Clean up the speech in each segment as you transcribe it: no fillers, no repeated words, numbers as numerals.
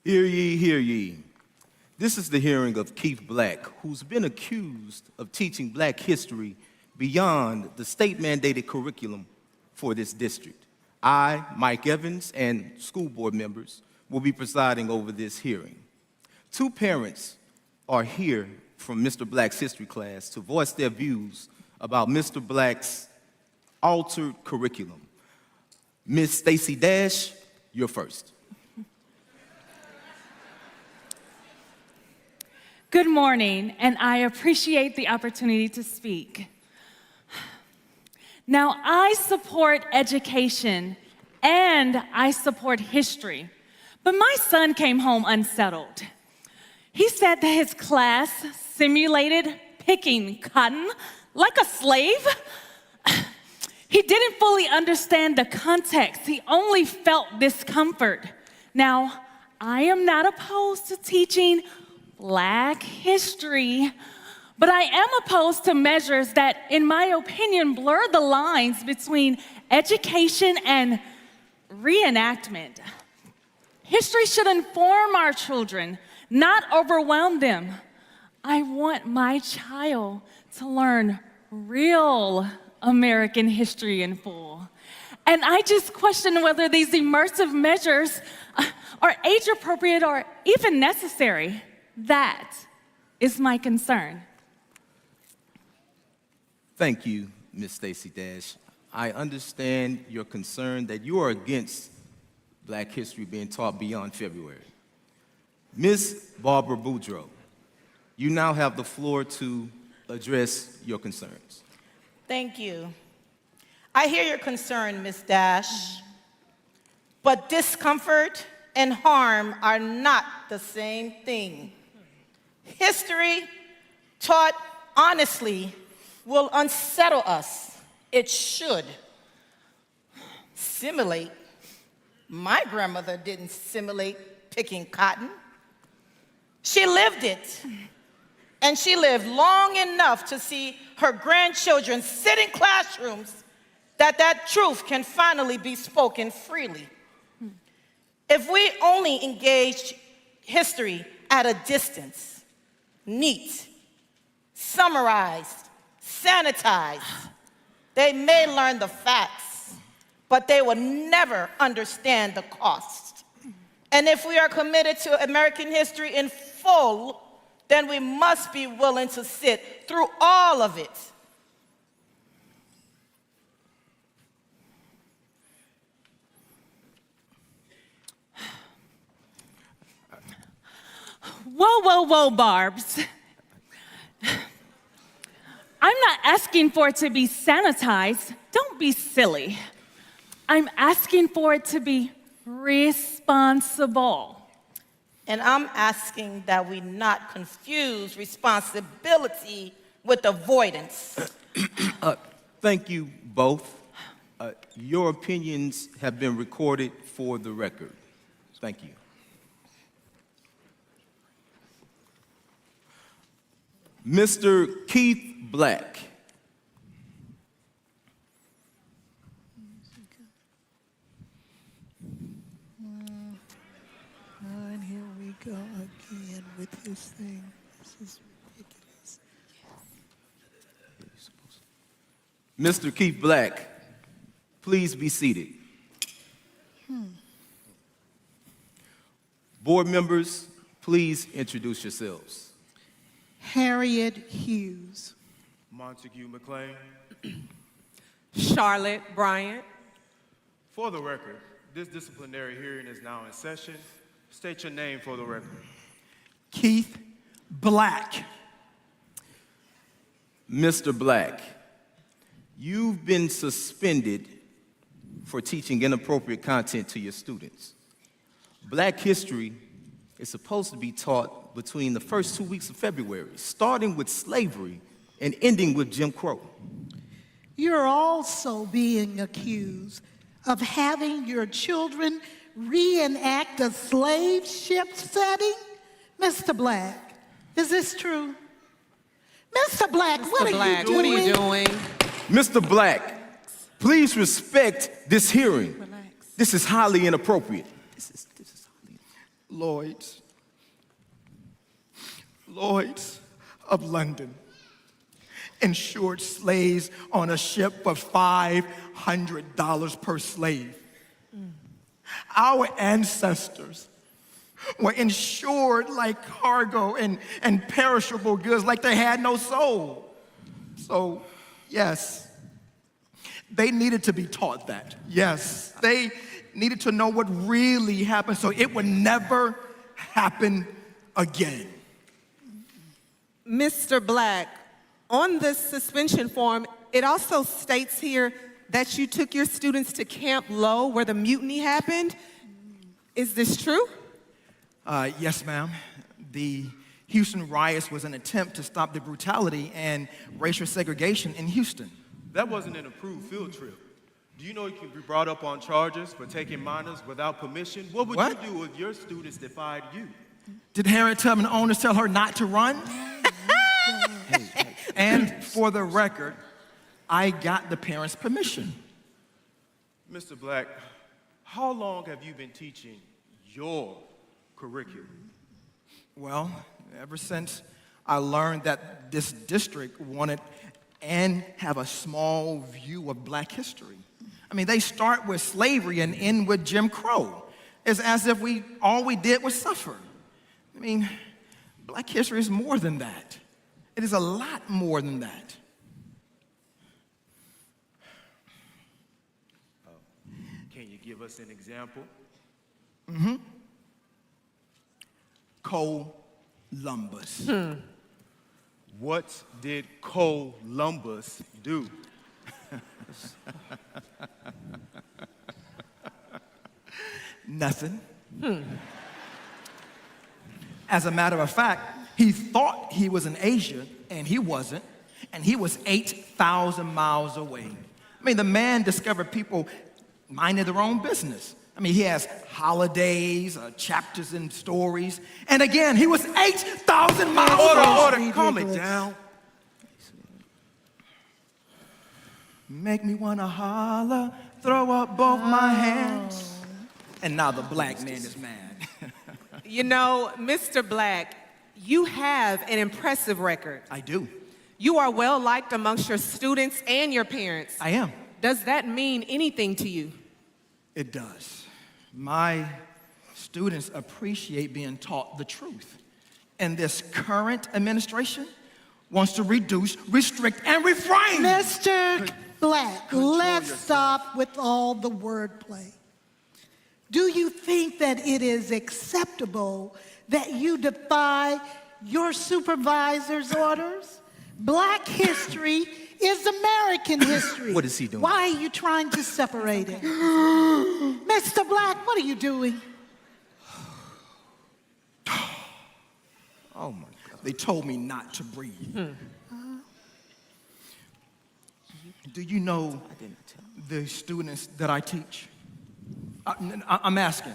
Hear ye, hear ye. This is the hearing of Keith Black, who's been accused of teaching black history beyond the state-mandated curriculum for this district. I, Mike Evans, and school board members will be presiding over this hearing. Two parents are here from Mr. Black's history class to voice their views about Mr. Black's altered curriculum. Ms. Stacy Dash, you're first. Good morning, and I appreciate the opportunity to speak. Now, I support education and I support history, but my son came home unsettled. He said that his class simulated picking cotton like a slave. He didn't fully understand the context. He only felt discomfort. Now, I am not opposed to teaching Black history, but I am opposed to measures that, in my opinion, blur the lines between education and reenactment. History should inform our children, not overwhelm them. I want my child to learn real American history in full. And I just question whether these immersive measures are age appropriate or even necessary. That is my concern. Thank you, Ms. Stacy Dash. I understand your concern that you are against Black history being taught beyond February. Ms. Barbara Boudreaux, you now have the floor to address your concerns. Thank you. I hear your concern, Ms. Dash, but discomfort and harm are not the same thing. History taught honestly will unsettle us. It should. Simulate. My grandmother didn't simulate picking cotton. She lived it. And she lived long enough to see her grandchildren sit in classrooms that truth can finally be spoken freely. If we only engaged history at a distance, neat, summarized, sanitized, they may learn the facts, but they will never understand the cost. And if we are committed to American history in full, then we must be willing to sit through all of it. Whoa, Barbs. I'm not asking for it to be sanitized. Don't be silly. I'm asking for it to be responsible. And I'm asking that we not confuse responsibility with avoidance. Thank you both. Your opinions have been recorded for the record. Thank you. Mr. Keith Black. And here we go again with this thing. This is ridiculous. Mr. Keith Black, please be seated. Board members, please introduce yourselves. Harriet Hughes. Montague McLean. Charlotte Bryant. For the record, this disciplinary hearing is now in session. State your name for the record. Keith Black. Mr. Black, you've been suspended for teaching inappropriate content to your students. Black history is supposed to be taught between the first 2 weeks of February, starting with slavery and ending with Jim Crow. You're also being accused of having your children reenact a slave ship setting. Mr. Black, is this true? Mr. Black, what are you doing? Mr. Black, please respect this hearing. This is highly inappropriate. This is highly inappropriate. Lloyd's of London insured slaves on a ship for $500 per slave. Our ancestors were insured like cargo and perishable goods, like they had no soul. So, yes, they needed to be taught that. Yes, they needed to know what really happened so it would never happen again. Mr. Black, on this suspension form, it also states here that you took your students to Camp Low where the mutiny happened. Is this true? Yes, ma'am. The Houston riots was an attempt to stop the brutality and racial segregation in Houston. That wasn't an approved field trip. Do you know you can be brought up on charges for taking minors without permission? What would you do if your students defied you? Did Harriet Tubman owners tell her not to run? And for the record, I got the parents' permission. Mr. Black, how long have you been teaching your curriculum? Well, ever since I learned that this district wanted and have a small view of Black history. I mean, they start with slavery and end with Jim Crow. It's as if all we did was suffer. I mean, Black history is more than that. It is a lot more than that. Can you give us an example? Columbus. What did Columbus do? Nothing. As a matter of fact, he thought he was in Asia, and he wasn't, and he was 8,000 miles away. I mean, the man discovered people minding their own business. I mean, he has holidays, chapters and stories, and again, he was 8,000 miles away. Order, calm it down. Make me wanna holler, throw up both my hands. And now the Black man is mad. You know, Mr. Black, you have an impressive record. I do. You are well liked amongst your students and your parents. I am. Does that mean anything to you? It does. My students appreciate being taught the truth. And this current administration wants to reduce, restrict, and refrain. Mr. Black, let's stop with all the wordplay. Do you think that it is acceptable that you defy your supervisor's orders? Black history is American history. What is he doing? Why are you trying to separate it? Mr. Black, what are you doing? Oh my God. They told me not to breathe. Do you know the students that I teach? I'm asking,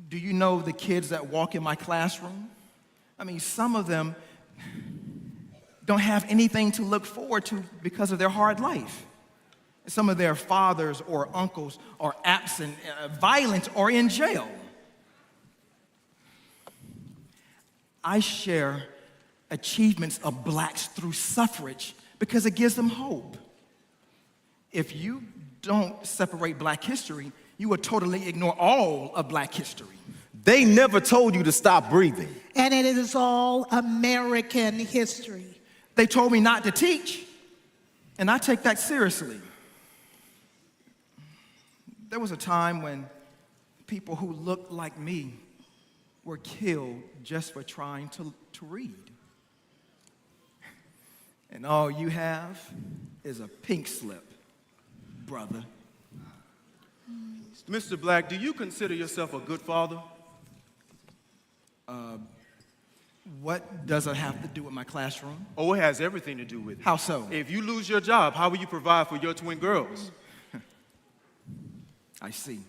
do you know the kids that walk in my classroom? I mean, some of them don't have anything to look forward to because of their hard life. Some of their fathers or uncles are absent, violent, or in jail. I share achievements of Blacks through suffrage because it gives them hope. If you don't separate Black history, you will totally ignore all of Black history. They never told you to stop breathing. And it is all American history. They told me not to teach, and I take that seriously. There was a time when people who looked like me were killed just for trying to read. And all you have is a pink slip, brother. Mr. Black, do you consider yourself a good father? What does it have to do with my classroom? Oh, it has everything to do with it. How so? If you lose your job, how will you provide for your twin girls? I see.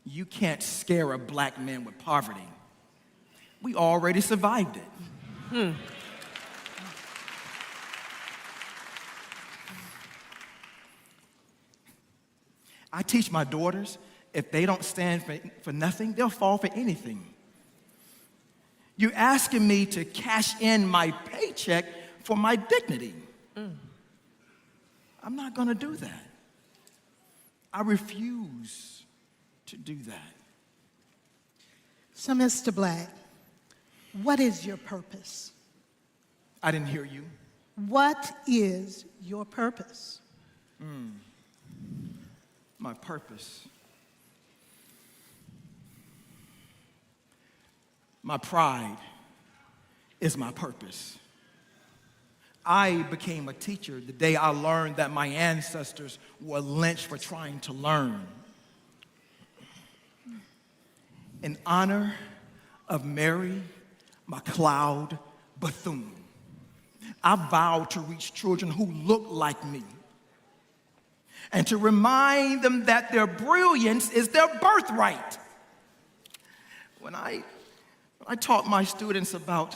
You can't scare a Black man with poverty. We already survived it. I teach my daughters, if they don't stand for nothing, they'll fall for anything. You're asking me to cash in my paycheck for my dignity. I'm not going to do that. I refuse to do that. So, Mr. Black, what is your purpose? I didn't hear you. What is your purpose? My purpose. My pride is my purpose. I became a teacher the day I learned that my ancestors were lynched for trying to learn. In honor of Mary McLeod Bethune, I vowed to reach children who look like me and to remind them that their brilliance is their birthright. When I taught my students about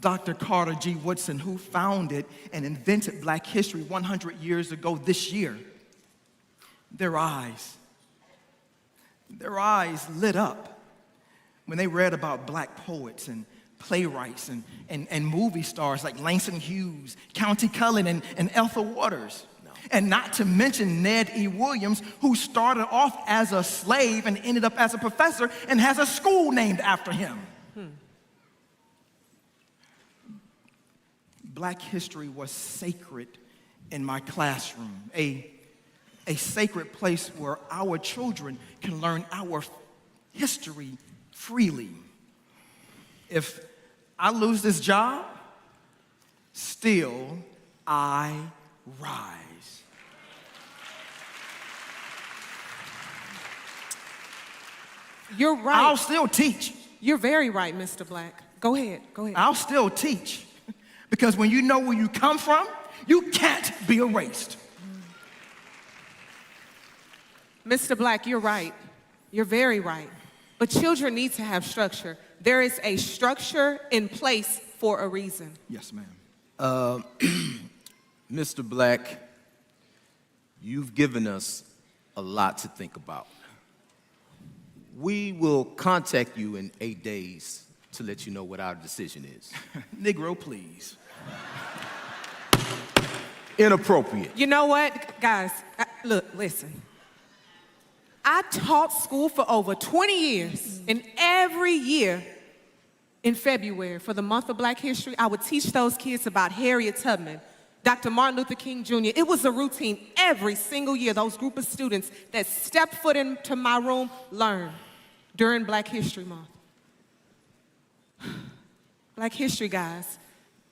Dr. Carter G. Woodson, who founded and invented Black history 100 years ago this year, their eyes lit up when they read about Black poets and playwrights and movie stars like Langston Hughes, Countee Cullen, and Ethel Waters. And not to mention Ned E. Williams, who started off as a slave and ended up as a professor and has a school named after him. Black history was sacred in my classroom, a sacred place where our children can learn our history freely. If I lose this job, still I rise. You're right. I'll still teach. You're very right, Mr. Black. Go ahead. I'll still teach. Because when you know where you come from, you can't be erased. Mr. Black, you're right. You're very right. But children need to have structure. There is a structure in place for a reason. Yes, ma'am. Mr. Black, you've given us a lot to think about. We will contact you in 8 days to let you know what our decision is. Negro, please. Inappropriate. You know what, guys? Look, listen. I taught school for over 20 years, and every year in February, for the month of Black History, I would teach those kids about Harriet Tubman, Dr. Martin Luther King Jr. It was a routine every single year. Those group of students that stepped foot into my room learned during Black History Month. Black history, guys,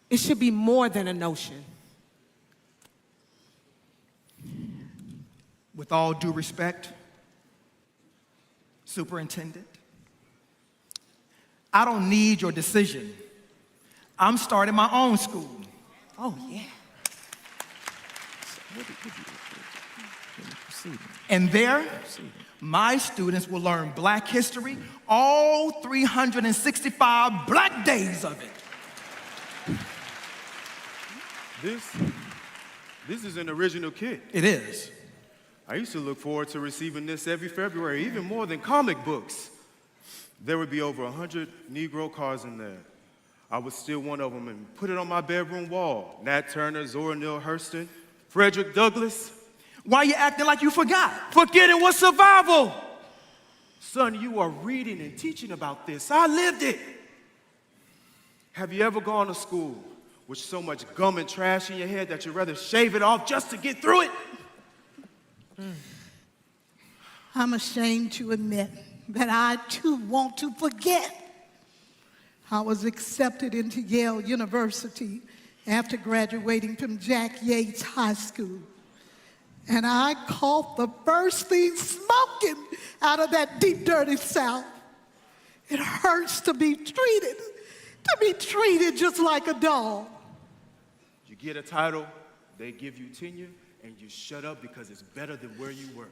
it should be more than a notion. With all due respect, Superintendent, I don't need your decision. I'm starting my own school. Oh, yeah. And there, my students will learn Black history, all 365 Black days of it. This is an original kit. It is. I used to look forward to receiving this every February, even more than comic books. There would be over 100 Negro cards in there. I would steal one of them and put it on my bedroom wall. Nat Turner, Zora Neale Hurston, Frederick Douglass. Why you acting like you forgot? Forgetting was survival. Son, you are reading and teaching about this. I lived it. Have you ever gone to school with so much gum and trash in your head that you'd rather shave it off just to get through it? I'm ashamed to admit that I too want to forget. I was accepted into Yale University after graduating from Jack Yates High School. And I caught the first thing smoking out of that deep, dirty South. It hurts to be treated just like a dog. You get a title, they give you tenure, and you shut up because it's better than where you were.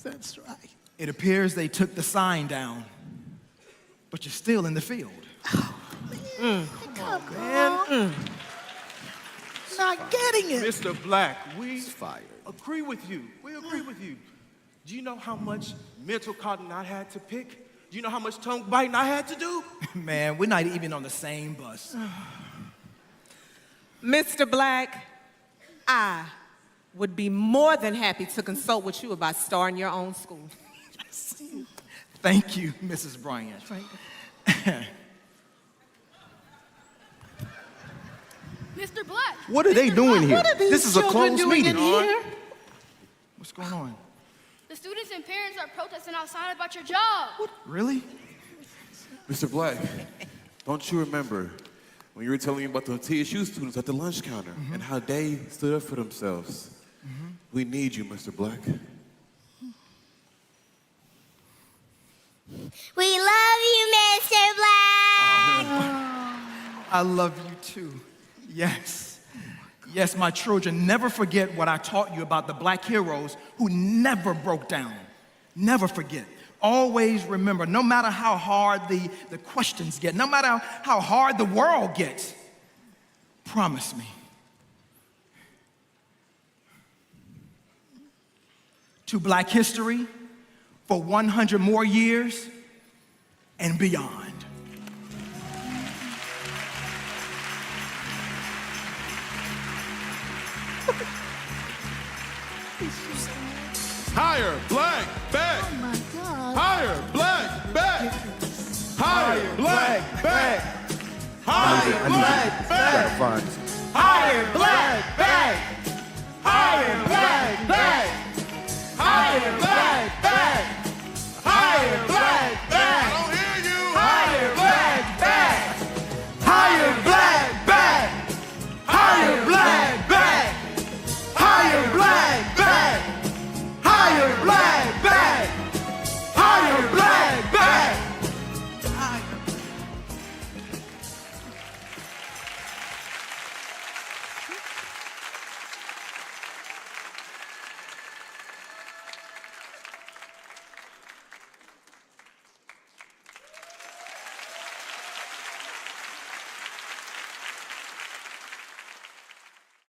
That's right. It appears they took the sign down, but you're still in the field. Come on. Not getting it. Mr. Black, we Fired. agree with you. We agree with you. Do you know how much mental cotton I had to pick? Do you know how much tongue biting I had to do? Man, we're not even on the same bus. Mr. Black, I would be more than happy to consult with you about starting your own school. Thank you, Mrs. Bryant. Mr. Black. What are they doing here? What are these This is a children closed doing meeting. in here? What's going on? The students and parents are protesting outside about your job. Really? Mr. Black, don't you remember when you were telling me about the TSU students at the lunch counter and how they stood up for themselves? We need you, Mr. Black. We love you, Mr. Black. I love you too. Yes. Yes, my children, never forget what I taught you about the black heroes who never broke down. Never forget. Always remember, no matter how hard the questions get, no matter how hard the world gets, promise me to Black history for 100 more years and beyond. Higher, Black, back! Oh my God. Higher, Black, back! Higher, Black, back! Higher, Black, back! Fine. Higher black